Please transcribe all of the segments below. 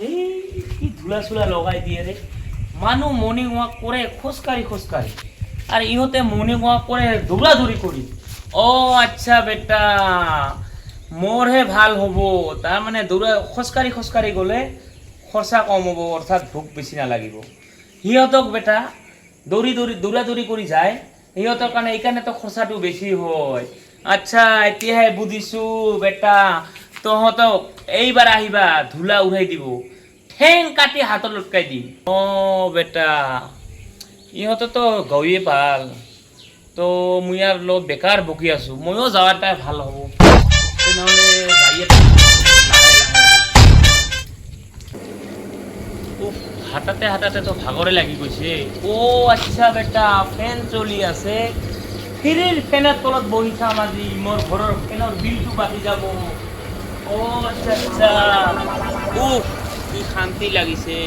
এই কি ধুলা চুলা লগাই দিয়ে ৰে। মানুহ মৰ্ণিং ৱাক কৰে খোজকাঢ়ি আৰু ইহঁতে মৰ্ণিং ৱাক কৰে দৌৰাদৌৰি কৰি। আচ্ছা বেটা, মোৰহে ভাল হ'ব। তাৰমানে খোজকাঢ়ি গ'লে খৰচা কম হ'ব, অৰ্থাৎ ভোক বেছি নালাগিব। সিহঁতক বেটা দৌৰাদৌৰি কৰি যায়, সিহঁতৰ কাৰণে এইকাৰণেতো খৰচাটো বেছি হয়। আচ্ছা এতিয়াহে বুজিছোঁ বেটা, তহঁতক এইবাৰ আহিবা ধূলা উৰাই দিব, ঠেং কাটি হাতত লটকাই দিম। বেটা ইহঁতেতো গৌয়ে ভাল, তো মই আৰু লগত বেকাৰ বকি আছোঁ, ময়ো যাৱাটাই ভাল হ'ব। তেনেহ'লে যাইয়ে হাতাতে তো ভাগৰে লাগি গৈছে। আচ্ছা বেটা, ফেন চলি আছে, ফিৰিৰ ফেনৰ তলত বহি চাম আজি, মোৰ ঘৰৰ ফেনৰ বিলটো বাঢ়ি যাব। আচ্ছা কি শান্তি লাগিছে।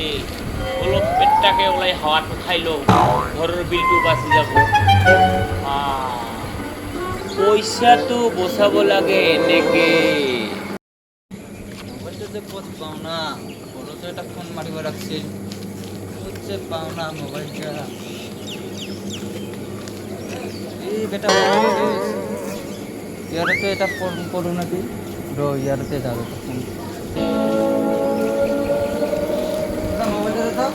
অলপ পেটটাকে ওলাই হাৱাটো খাই লওঁ, ঘৰৰ বিলটো বাচি যাব। পইচাটো বচাব লাগে এনেকে। মোবাইলটো যে ক'ত পাওঁ না, ঘৰতো এটা ফোন মাৰিব লাগিছিল, ক'ত যে পাওঁ না মোবাইলটা। এই বেটা ইয়াৰতে এটা ফোন কৰোঁ নেকি, ইয়াৰতে যাওঁ এটা ফোন। মোবাইলটো দাদা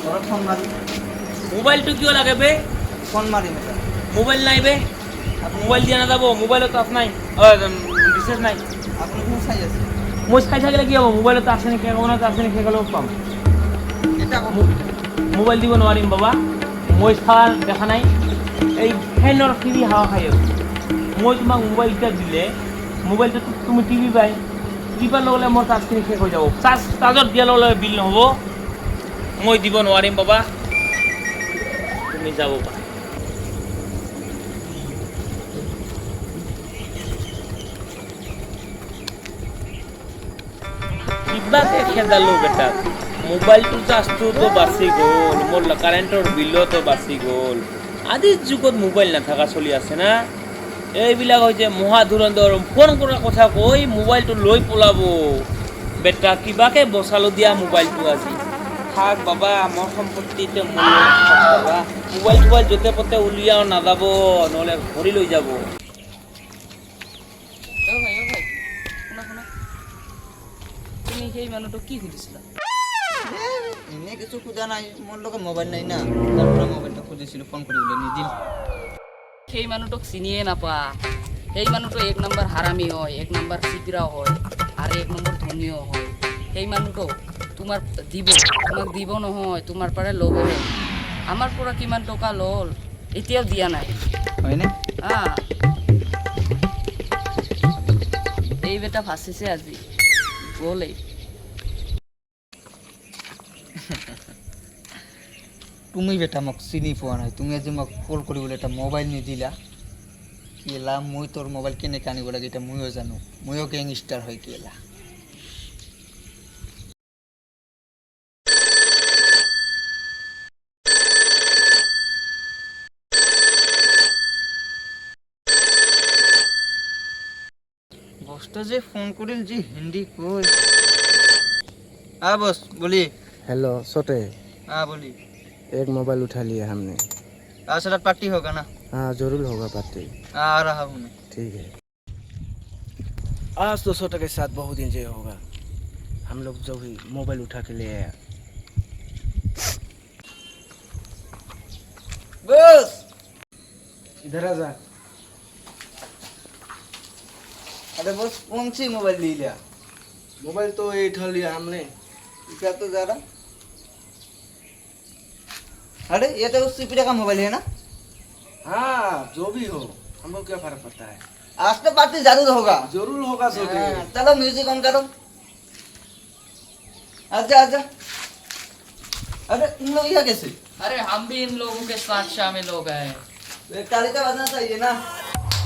ঘৰত ফোন মাৰিম। মোবাইলটো কিয় লাগে বে? ফোন মাৰিম এটা। মোবাইল নাই বে, মোবাইল দিয়া নাযাব, মোবাইলত আপ নাই, ৰিচাৰ্জ নাই। আপুনি কোন চাই আছে? মই চাই থাকিলে কি হ'ব, মোবাইলত আছে নেকি আছে নেকি গ'লেও পাম। এটা মোবাইল দিব নোৱাৰিম বাবা, মই চাৱা দেখা নাই, এই ফেনৰ ফ্ৰী হাৱা খাই আছোঁ। মই তোমাক মোবাইল এটা দিলে, মোবাইলটো তুমি টিভি পাই, টিপাৰ লগে মোৰ চাৰ্জখিনি শেষ হৈ যাব। চাৰ্জত দিয়াৰ লগে বিল নহ'ব, মই দিব নোৱাৰিম বাবা, তুমি যাব পাৰা। কিবাকে খেদালো বেটাক, মোবাইলটোৰ চাৰ্জটোতো বাচি গ'ল, মোৰ কাৰেণ্টৰ বিলতো বাচি গ'ল। আজিৰ যুগত মোবাইল নাথাকা চলি আছে না। এইবিলাক হৈছে মহা ধুৰন্ধৰ, ফোন কৰাৰ কথা কৈ মোবাইলটো লৈ পলাব। বেটা কিবাকে বচালো দিয়া মোবাইলটো আজি। থাক বাবা, মোৰ সম্পত্তিতে মোবাইল য'তে পতে উলিয়াও নাযাব, নহ'লে ভৰি লৈ যাব। তুমি সেই মানুহটোক কি সুধিছিলা? এনে কিছু খোজা নাই, মোৰ লগত মোবাইল নাই না, তাৰ পৰা মোবাইলটো খুজিছিলোঁ, ফোন কৰিবলৈ নিদিল। সেই মানুহটোক চিনিয়ে নাপা। সেই মানুহটো 1 নম্বৰ হাৰামি হয়, 1 নম্বৰ চিপৰাও হয়, আৰু 1 নম্বৰ ধনীও হয়। সেই মানুহটো তোমাক দিব নহয়, তোমাৰ পৰা ল'বহে। আমাৰ পৰা কিমান টকা ল'ল এতিয়াও দিয়া নাই, হয়নে? এই বেটা ফাঁচিছে আজি, গ'লেই। তুমি বেটা মোক চিনি পোৱা নাই, তুমি আজি মোক কল কৰিবলৈ এটা মোবাইল নিদিলা। কেলা মই তোৰ মোবাইল কেনেকৈ আনিব লাগে এতিয়া ময়ো জানো, ময়ো গেংষ্টাৰ হয় কেলা। বসটা যে ফোন কৰিল যি হিন্দী কৈ। বস बोलिए। हेलो छोटे, बोलिए। एक मोबाइल उठा लिया हमने। सर पार्टी होगा ना? हाँ जरूर होगा पार्टी। आ रहा हूँ मैं। ठीक है। आज तो छोटे के साथ बहुत एंजॉय होगा, हम लोग जो भी मोबाइल उठा के ले आया। बस इधर आ जा। अरे बस कौन सी मोबाइल ले लिया? मोबाइल तो ये उठा लिया हमने। क्या तो जा रहा? अरे ये तो उस सीपीडा का मोबाइल है ना? हाँ जो भी हो, हमको क्या फर्क पड़ता है। आज तो पार्टी जरूर होगा। जरूर होगा छोटे। चलो म्यूजिक ऑन करो। आजा आजा। अरे इन लोग यहाँ कैसे? अरे हम भी इन लोगों के साथ शामिल हो गए। एक ताली का बजना चाहिए ना?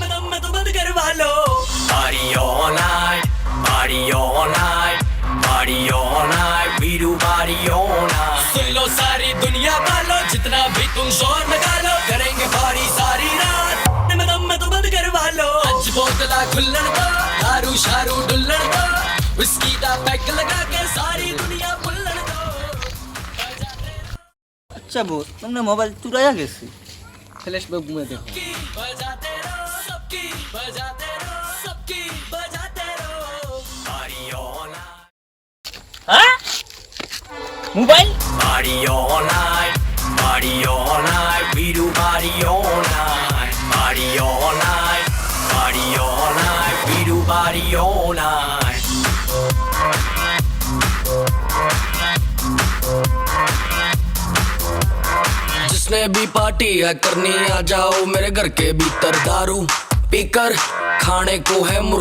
मैं तो बंद करवा लो। Party all night, party all night, party all night, we do party all night. सुन लो सारी दुनिया वालों, जितना भी तुम शोर लगा लो, करेंगे party सारी रात। मैं तो बंद करवा लो। आज बोतला खुल्लन दो, दारू शारू डुल्लन दो, विस्की का पैक लगा के सारी दुनिया फुल्लन আচ্ছা বস তোমরা মোবাইল চুরাইয়া গেছে फ्लैशबैक में देखो बजाते रहो सबकी बजाते रहो सबकी बजाते रहो पार्टी ऑल नाइट হ্যাঁ mobile Party all night, party all night, we do party all night, party all night, party all night, we do party all night. जिसने भी पार्टी है करनी आ जाओ मेरे घर के भीतर दारू पीकर खाने को है मुर्गा